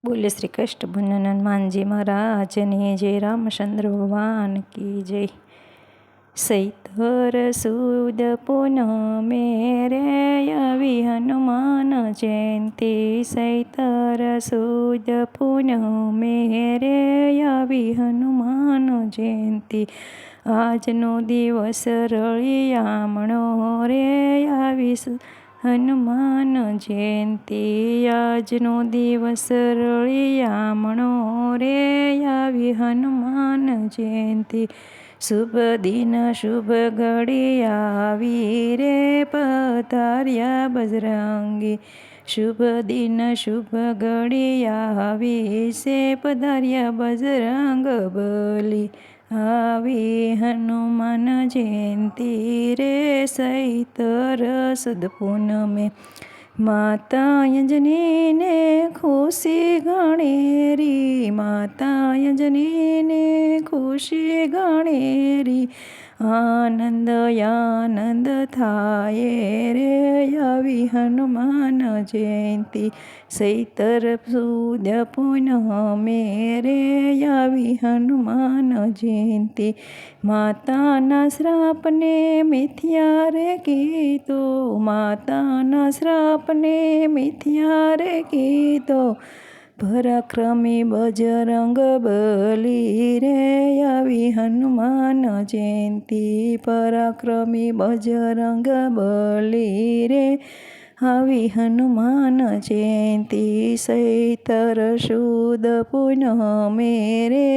बोले श्री कृष्ण भजन हनुमान जी महाराज ने जय। रामचंद्र भगवान की जय। सैतर सुद पूनमे रे आवी हनुमान जयंती। सैतर सुद पूनमे रे आवी हनुमान जयंती। આજનો દિવસ રળિયામણો રે આવી હનુમાન જયંતી। આજનો દિવસ રળિયામણો રે આવી હનુમાન જયંતી। શુભ દિન શુભ ઘડી આવી રે પધાર્યા બજરંગી। શુભ દિન શુભ ઘડી આવી છે પધાર્યા બજરંગ બલી। આવી હનુમાન જયંતી રે સૈતર સુદ પૂનમે। માતા અંજનીને ખુશી ગણેરી। માતા અંજનીને ખુશી ગણેરી। આનંદ આનંદ થાય રે આવી હનુમાન જયંતી। સૈતર સુદ પૂનમે રે આવી હનુમાન જયંતી। માતાના શ્રાપને મિથ્યા રે કીધો। માતાના શ્રાપને મિથ્યા રે કીધો। પરાક્રમી બજરંગ બલી રે આવી હનુમાન જયંતી। પરાક્રમી બજરંગ બલી રે આવી હનુમાન જયંતી। સૈતર સુદ પૂનમે રે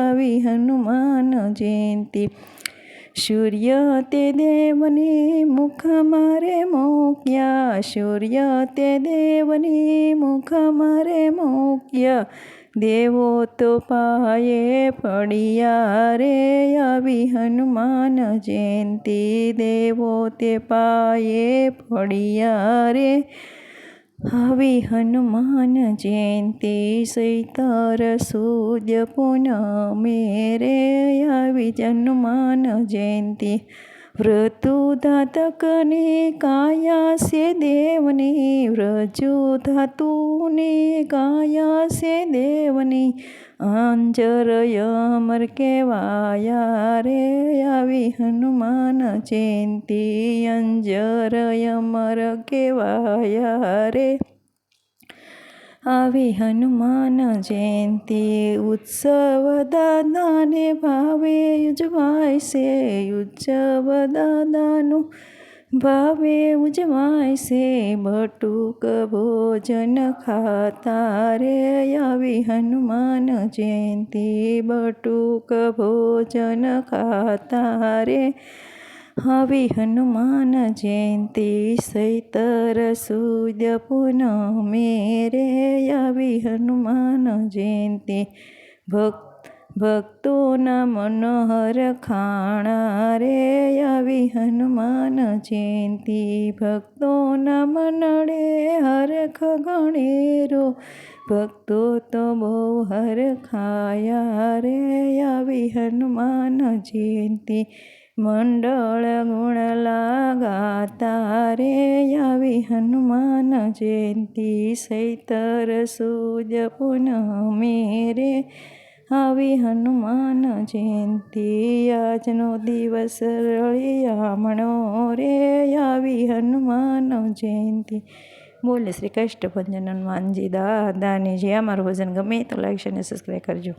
આવી હનુમાન જયંતી। સૂર્ય તે દેવની મુખ મારે મૂક્યા। સૂર્ય તે દેવની મુખ મારે મૂક્યા। દેવો તો પાયે પડ્યા રે આવી હનુમાન જયંતી। દેવો તે પાયે પડ્યા રે આવી હનુમાન જયંતી। સૈતર સુદ પૂનમે રે આવી હનુમાન જયંતી। વ્રતુ ધાતકની કાયા છે દેવની। વ્રજુ ધાતુની કાયા છે દેવની। અંજર અમર કેવાયા રે આવી હનુમાન જયંતી। અંજર અમર કેવાયા રે આવી હનુમાન જયંતી। ઉત્સવ દાદાને ભાવે ઉજવાય છે। ઉત્સવ દાદાનું ભાવે ઉજવાય છે। બટુક ભોજન ખાતા રે આવી હનુમાન જયંતી। બટુક ભોજન ખાતા રે આવી હનુમાન જયંતી। સૈતર સુદ પૂનમે રે આવી હનુમાન જયંતી। ભક્તોના મનોહર ખાણા રે આવી હનુમાન જયંતી। ભક્તોના મનડે હરખ ગણેરો। ભક્તો તો બહુ હરખાયા રે આવી હનુમાન જયંતી। મંડળ ગુણલા ગાતા રે આવી હનુમાન જયંતી। સૈતર સુદ પૂનમે રે આવી હનુમાન જયંતી। આજનો દિવસ રળિયામણો રે આવી હનુમાન જયંતી। બોલે શ્રી કૃષ્ણ ભજન હનુમાનજી દાદાની જે। અમારું ભજન ગમે તો લાઈક અને સબસ્ક્રાઈબ કરજો।